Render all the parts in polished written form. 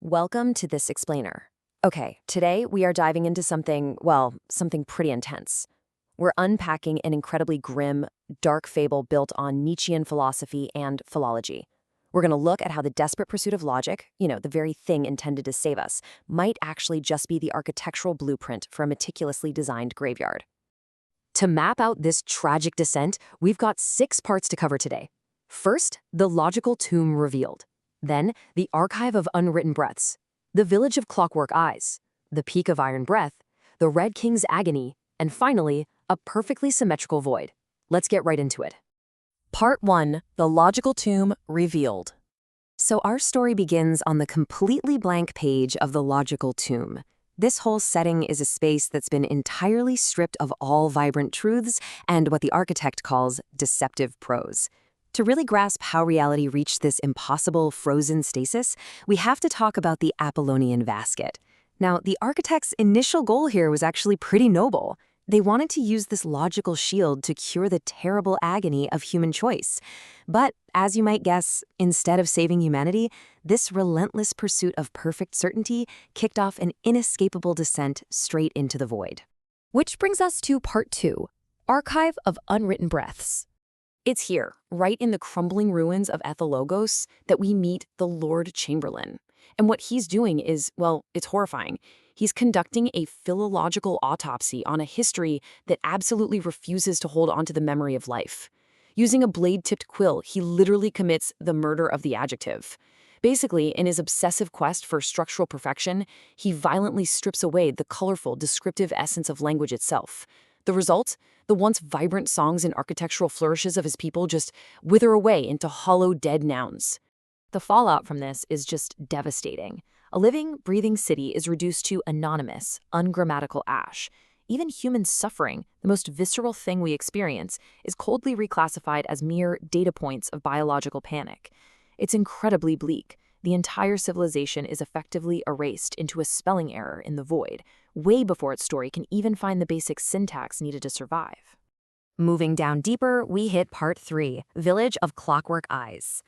Welcome to this explainer. Okay, today we are diving into something pretty intense. We're unpacking an incredibly grim, dark fable built on Nietzschean philosophy and philology. We're going to look at how the desperate pursuit of logic, the very thing intended to save us, might actually just be the architectural blueprint for a meticulously designed graveyard. To map out this tragic descent, we've got 6 parts to cover today. First, the logical tomb revealed. Then, the archive of unwritten breaths, the village of clockwork eyes, the peak of iron breath, the Red King's agony, and finally, a perfectly symmetrical void. Let's get right into it. Part 1, the logical tomb revealed. So our story begins on the completely blank page of the logical tomb. This whole setting is a space that's been entirely stripped of all vibrant truths and what the architect calls deceptive prose. To really grasp how reality reached this impossible frozen stasis, we have to talk about the Apollonian basket. Now, the architect's initial goal here was actually pretty noble. They wanted to use this logical shield to cure the terrible agony of human choice. But, as you might guess, instead of saving humanity, this relentless pursuit of perfect certainty kicked off an inescapable descent straight into the void. Which brings us to Part 2, Archive of Unwritten Breaths. It's here, right in the crumbling ruins of Aethologos, that we meet the Lord Chamberlain. And what he's doing is, it's horrifying. He's conducting a philological autopsy on a history that absolutely refuses to hold onto the memory of life. Using a blade-tipped quill, he literally commits the murder of the adjective. Basically, in his obsessive quest for structural perfection, he violently strips away the colorful, descriptive essence of language itself. The result? The once vibrant songs and architectural flourishes of his people just wither away into hollow, dead nouns. The fallout from this is just devastating. A living, breathing city is reduced to anonymous, ungrammatical ash. Even human suffering, the most visceral thing we experience, is coldly reclassified as mere data points of biological panic. It's incredibly bleak. The entire civilization is effectively erased into a spelling error in the void, way before its story can even find the basic syntax needed to survive. Moving down deeper, we hit Part 3, Village of Clockwork Eyes.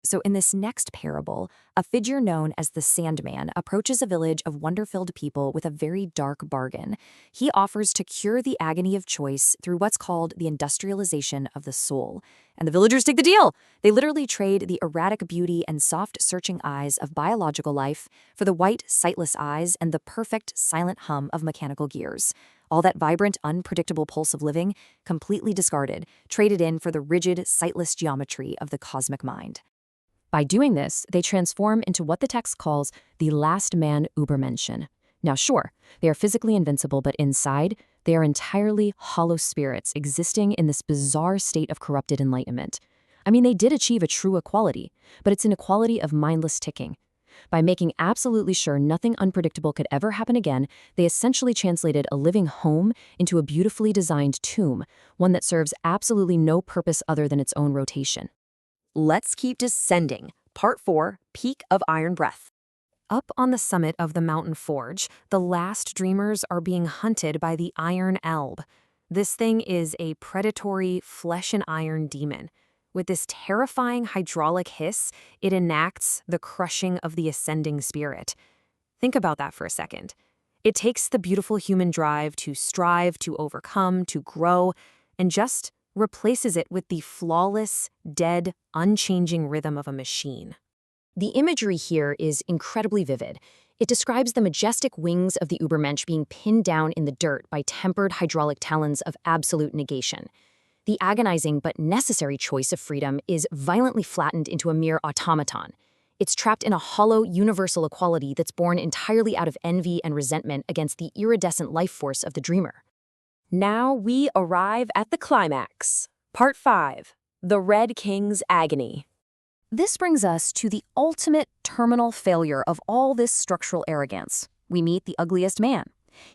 So in this next parable, a figure known as the Sandman approaches a village of wonder-filled people with a very dark bargain. He offers to cure the agony of choice through what's called the industrialization of the soul. And the villagers take the deal. They literally trade the erratic beauty and soft searching eyes of biological life for the white, sightless eyes and the perfect, silent hum of mechanical gears. All that vibrant, unpredictable pulse of living, completely discarded, traded in for the rigid, sightless geometry of the cosmic mind. By doing this, they transform into what the text calls the last man Übermenschen. Now sure, they are physically invincible, but inside, they are entirely hollow spirits existing in this bizarre state of corrupted enlightenment. I mean, they did achieve a true equality, but it's an equality of mindless ticking. By making absolutely sure nothing unpredictable could ever happen again, they essentially translated a living home into a beautifully designed tomb, one that serves absolutely no purpose other than its own rotation. Let's keep descending. Part 4, Peak of Iron Breath. Up on the summit of the mountain forge, the last dreamers are being hunted by the Iron Elb. This thing is a predatory flesh and iron demon. With this terrifying hydraulic hiss, it enacts the crushing of the ascending spirit. Think about that for a second. It takes the beautiful human drive to strive, to overcome, to grow, and just replaces it with the flawless, dead, unchanging rhythm of a machine. The imagery here is incredibly vivid. It describes the majestic wings of the Übermensch being pinned down in the dirt by tempered hydraulic talons of absolute negation. The agonizing but necessary choice of freedom is violently flattened into a mere automaton. It's trapped in a hollow, universal equality that's born entirely out of envy and resentment against the iridescent life force of the dreamer. Now we arrive at the climax. Part 5, The Red King's Agony. This brings us to the ultimate terminal failure of all this structural arrogance. We meet the ugliest man.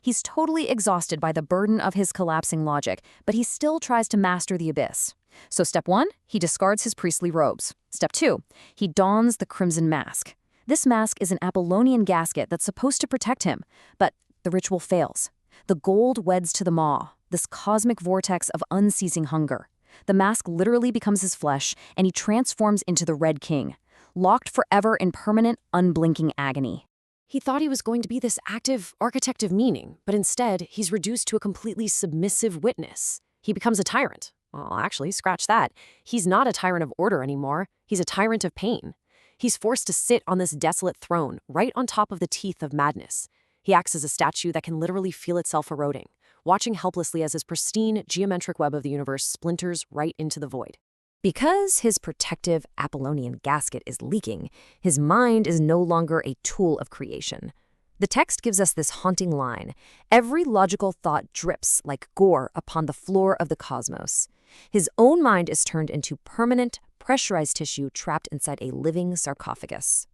He's totally exhausted by the burden of his collapsing logic, but he still tries to master the abyss. So step 1, he discards his priestly robes. Step 2, he dons the crimson mask. This mask is an Apollonian gasket that's supposed to protect him, but the ritual fails. The gold weds to the maw, this cosmic vortex of unceasing hunger. The mask literally becomes his flesh, and he transforms into the Red King, locked forever in permanent, unblinking agony. He thought he was going to be this active architect of meaning, but instead, he's reduced to a completely submissive witness. He becomes a tyrant. Well, actually, scratch that. He's not a tyrant of order anymore. He's a tyrant of pain. He's forced to sit on this desolate throne, right on top of the teeth of madness. He acts as a statue that can literally feel itself eroding, watching helplessly as his pristine, geometric web of the universe splinters right into the void. Because his protective Apollonian gasket is leaking, his mind is no longer a tool of creation. The text gives us this haunting line: every logical thought drips like gore upon the floor of the cosmos. His own mind is turned into permanent, pressurized tissue trapped inside a living sarcophagus.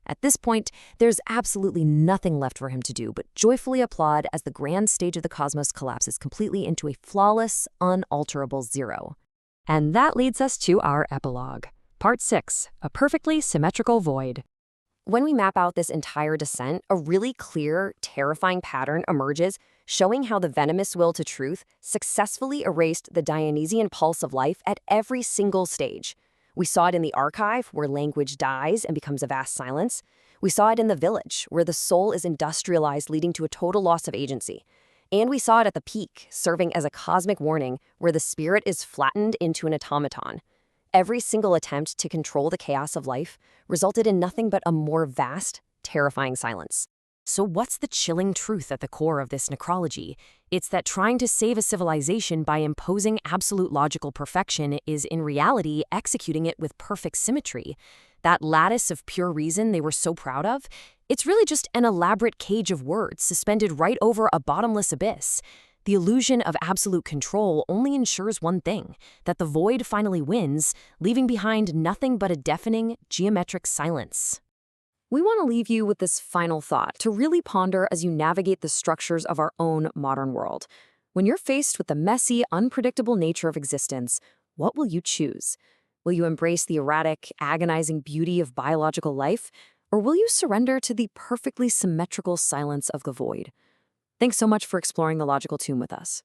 At this point, there's absolutely nothing left for him to do but joyfully applaud as the grand stage of the cosmos collapses completely into a flawless, unalterable zero. And that leads us to our epilogue. Part 6, a perfectly symmetrical void. When we map out this entire descent, a really clear, terrifying pattern emerges, showing how the venomous will to truth successfully erased the Dionysian pulse of life at every single stage. We saw it in the archive, where language dies and becomes a vast silence. We saw it in the village, where the soul is industrialized, leading to a total loss of agency. And we saw it at the peak, serving as a cosmic warning, where the spirit is flattened into an automaton. Every single attempt to control the chaos of life resulted in nothing but a more vast, terrifying silence. So what's the chilling truth at the core of this necrology? It's that trying to save a civilization by imposing absolute logical perfection is in reality executing it with perfect symmetry. That lattice of pure reason they were so proud of, it's really just an elaborate cage of words suspended right over a bottomless abyss. The illusion of absolute control only ensures one thing: that the void finally wins, leaving behind nothing but a deafening, geometric silence. We want to leave you with this final thought to really ponder as you navigate the structures of our own modern world. When you're faced with the messy, unpredictable nature of existence, what will you choose? Will you embrace the erratic, agonizing beauty of biological life, or will you surrender to the perfectly symmetrical silence of the void? Thanks so much for exploring the logical tomb with us.